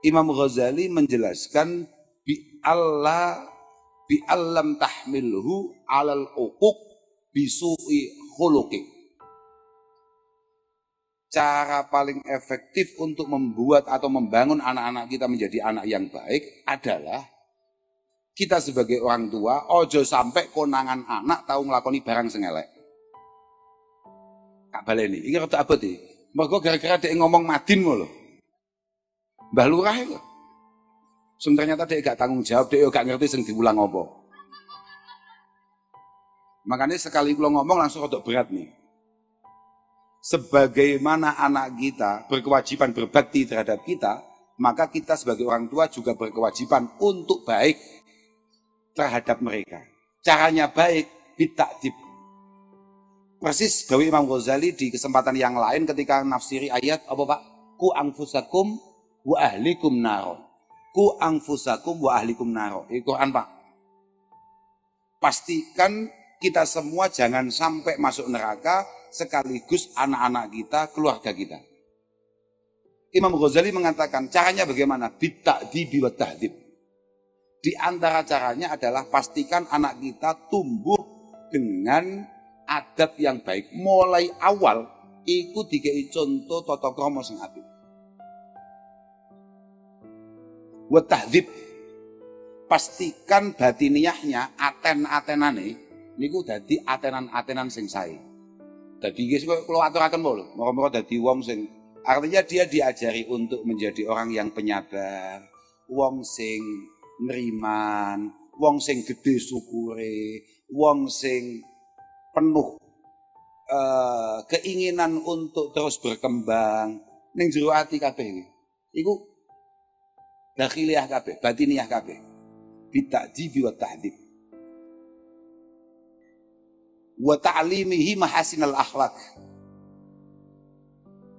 Imam Ghazali menjelaskan bi'allam tahmilhu alal uquq bisu'i khuluqik. Cara paling efektif untuk membuat atau membangun anak-anak kita menjadi anak yang baik adalah kita sebagai orang tua ojo sampai konangan anak tahu ngelakoni barang sing elek. Kak baleni, iki rada abot iki. Mergo gara-gara dhek ngomong Madin lho. Mbah Lurah itu. Sing ternyata dhek gak tanggung jawab, dhek yo gak ngerti sing diulang apa. Makanya sekali kula ngomong langsung rada berat nih. Sebagaimana anak kita berkewajiban berbakti terhadap kita, maka kita sebagai orang tua juga berkewajiban untuk baik terhadap mereka. Caranya baik, bitakdib. Persis dari Imam Ghazali di kesempatan yang lain ketika nafsiri ayat apa Pak? Ku anfusakum wa ahlikum naro. Ku anfusakum wa ahlikum naro. Ini Quran Pak. Pastikan kita semua jangan sampai masuk neraka sekaligus anak-anak kita, keluarga kita. Imam Ghazali mengatakan caranya bagaimana? Bitakdibi wa tahdib. Di antara caranya adalah pastikan anak kita tumbuh dengan adab yang baik. Mulai awal iku dikei contoh tata krama sing apik. Wa tahdzib, pastikan batiniyahnya, aten-atenane niku dadi atenan-atenan sing sae. Dadi iki kula aturaken lho, moko-moko dadi wong sing artinya dia diajari untuk menjadi orang yang penyabar, wong sing neriman, wong sing gede syukure, wong sing penuh keinginan untuk terus berkembang ning jero ati kabeh iki. Iku dakhiliyah kabeh, batiniyah kabeh. Bitakdzibi wa tahdib. Wa ta'limihi mahasinal akhlak.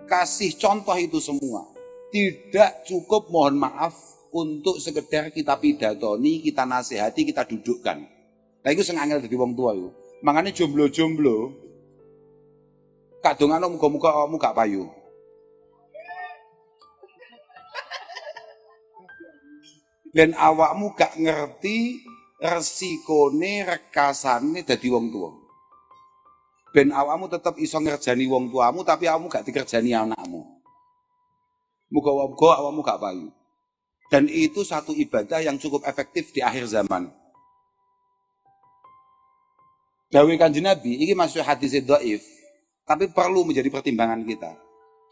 Kasih contoh itu semua. Tidak cukup mohon maaf untuk sekedar kita pidatoni, kita nasihati, kita dudukkan. Lah iku sing angel dadi wong tua iku. Makanya jomblo-jomblo kadungan muga-muga awakmu gak payu. Dan awakmu gak ngerti resikone rekasane dadi wong tua. Ben awakmu tetep iso ngerjani wong tuamu tapi awakmu gak dikerjani anakmu. Muga-muga awakmu gak payu. Dan itu satu ibadah yang cukup efektif di akhir zaman. Dawuh Kanjeng Nabi, ini masuk hadis dhaif, tapi perlu menjadi pertimbangan kita.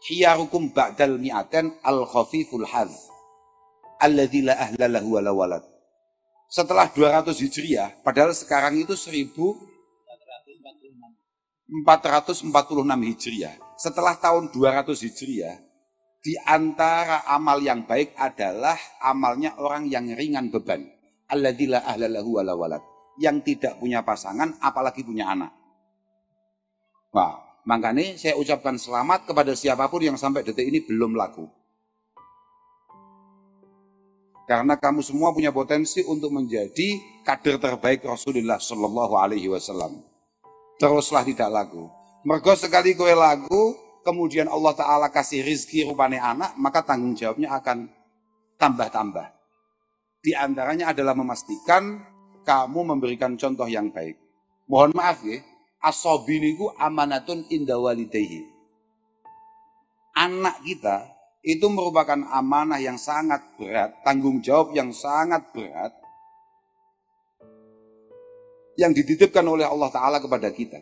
Khiyarukum ba'dal mi'aten al-khafiful hadz, alladzi la ahla lahu wa la walad. Setelah 200 Hijriah, padahal sekarang itu 1446 Hijriah. Setelah tahun 200 Hijriah, di antara amal yang baik adalah amalnya orang yang ringan beban. Alladzi la ahla lahu wa la walad. Yang tidak punya pasangan, apalagi punya anak. Wah, makanya saya ucapkan selamat kepada siapapun yang sampai detik ini belum laku. Karena kamu semua punya potensi untuk menjadi kader terbaik Rasulullah Shallallahu Alaihi Wasallam. Teruslah tidak laku. Mergo sekali kowe laku, kemudian Allah Ta'ala kasih rizki rupane anak, maka tanggung jawabnya akan tambah-tambah. Di antaranya adalah memastikan kamu memberikan contoh yang baik. Mohon maaf ya, as-sobi niku amanatun inda walidayhi. Anak kita itu merupakan amanah yang sangat berat, tanggung jawab yang sangat berat yang dititipkan oleh Allah Ta'ala kepada kita.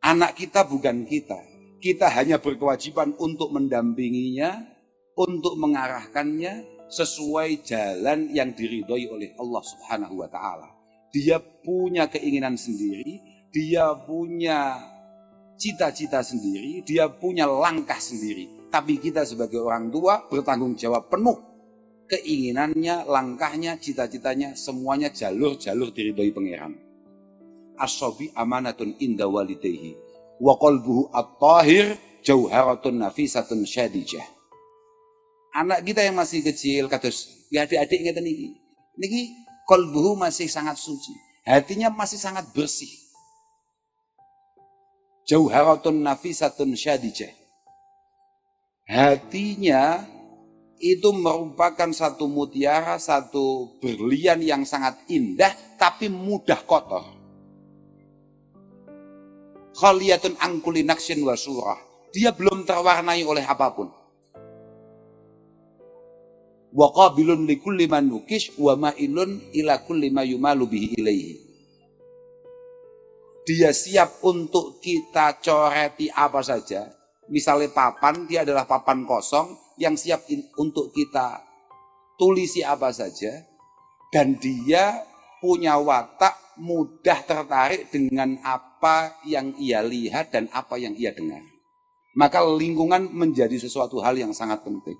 Anak kita bukan kita. Kita hanya berkewajiban untuk mendampinginya, untuk mengarahkannya sesuai jalan yang diridhoi oleh Allah Subhanahu wa Ta'ala. Dia punya keinginan sendiri, dia punya cita-cita sendiri, dia punya langkah sendiri. Tapi kita sebagai orang tua bertanggung jawab penuh. Keinginannya, langkahnya, cita-citanya, semuanya jalur-jalur diridhoi Pangeran. As-sobi amanatun inda walidayhi wa qalbuhu at-tahir jauharatun nafisatun syadijah. Anak kita yang masih kecil, kados ya adik-adik ngeten niki. Niki qalbuhu masih sangat suci, hatinya masih sangat bersih. Jauharatun nafisatun syadijah. Hatinya itu merupakan satu mutiara, satu berlian yang sangat indah, tapi mudah kotor. Khaliyatun angkuli naksin wa surah. Dia belum terwarnai oleh apapun. Wa qabilun likulli man nukish wa ma'ilun ila kulli ma yumalu bihi ilaihi. Dia siap untuk kita coreti apa saja. Misalnya papan, dia adalah papan kosong yang siap untuk kita tulisi apa saja. Dan dia punya watak mudah tertarik dengan apa yang ia lihat dan apa yang ia dengar. Maka lingkungan menjadi sesuatu hal yang sangat penting.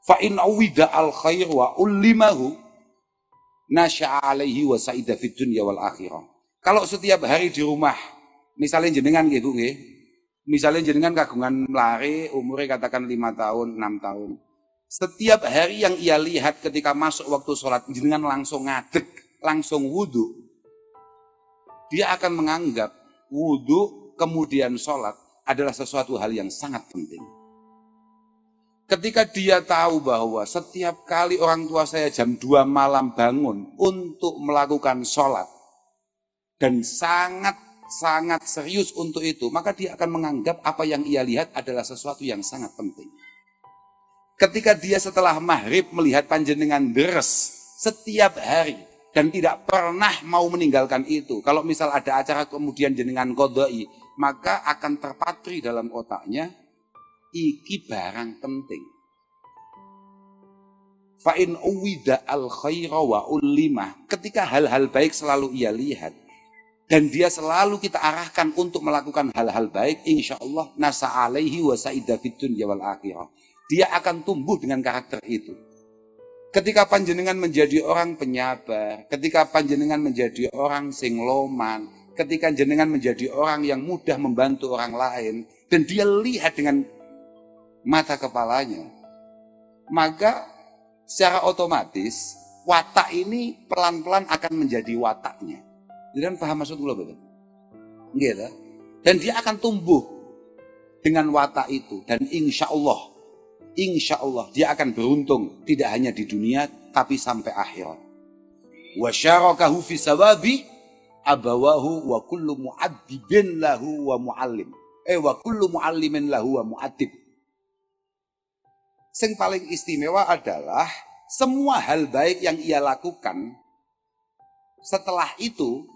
Fa in awida al khair wa ullimahu nasya'a alaihi wa sa'ida fid dunya wal akhirah. Kalau setiap hari di rumah, misalnya jenengan nggih Bu nggih, misalnya jenengan kagungan lare umurnya katakan 5 tahun, 6 tahun. Setiap hari yang ia lihat ketika masuk waktu sholat, jenengan langsung ngadeg, langsung wudu. Dia akan menganggap wudu kemudian sholat adalah sesuatu hal yang sangat penting. Ketika dia tahu bahwa setiap kali orang tua saya jam 2 malam bangun untuk melakukan sholat dan sangat serius untuk itu, maka dia akan menganggap apa yang ia lihat adalah sesuatu yang sangat penting. Ketika dia setelah maghrib melihat panjenengan deres setiap hari dan tidak pernah mau meninggalkan itu, kalau misal ada acara kemudian jenengan qodoi, maka akan terpatri dalam otaknya, iki barang penting. Fa in uwida al khaira wa ullimah. Ketika hal-hal baik selalu ia lihat dan dia selalu kita arahkan untuk melakukan hal-hal baik, insyaallah nasa alaihi wa sa'ida fid dunya wal akhirah. Dia akan tumbuh dengan karakter itu. Ketika panjenengan menjadi orang penyabar, ketika panjenengan menjadi orang sing loman, ketika jenengan menjadi orang yang mudah membantu orang lain dan dia lihat dengan mata kepalanya, maka secara otomatis watak ini pelan-pelan akan menjadi wataknya. Jangan paham maksud gue betul? Gitu. Dan dia akan tumbuh dengan watak itu dan insya Allah dia akan beruntung tidak hanya di dunia tapi sampai akhirat. Wa syarakahu fi sawabi abawahu wa kullu mu'addibin lahu wa mu'allim. Wa kullu mu'allimin lahu wa mu'addib. Yang paling istimewa adalah semua hal baik yang ia lakukan setelah itu,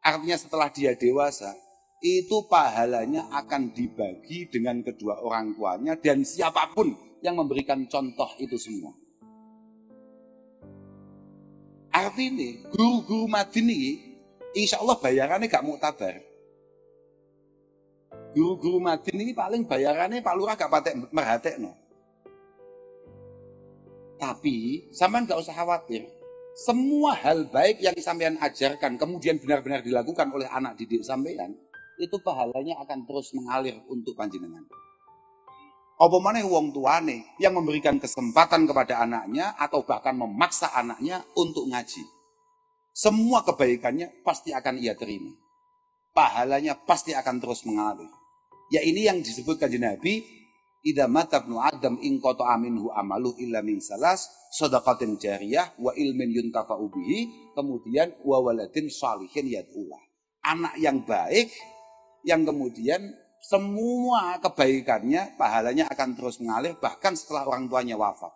artinya setelah dia dewasa, itu pahalanya akan dibagi dengan kedua orang tuanya dan siapapun yang memberikan contoh itu semua. Artinya guru-guru madini insya Allah bayarannya gak muktabar. Guru-guru madini paling bayarannya Pak Lurah gak patek merhatekno. Tapi sampean gak usah khawatir. Semua hal baik yang sampean ajarkan kemudian benar-benar dilakukan oleh anak didik sampean, itu pahalanya akan terus mengalir untuk panjenengan. Apa maneh wong tuane yang memberikan kesempatan kepada anaknya atau bahkan memaksa anaknya untuk ngaji. Semua kebaikannya pasti akan ia terima. Pahalanya pasti akan terus mengalir. Ya ini yang disebut kanjeng Nabi, idza mata ibnu adam in qata'a minhu amalu illa min salas, shadaqatin jariyah wa ilmin yuntafa'u bihi, kemudian wa waladin shalihin yad'ulah. Anak yang baik yang kemudian semua kebaikannya pahalanya akan terus mengalir bahkan setelah orang tuanya wafat.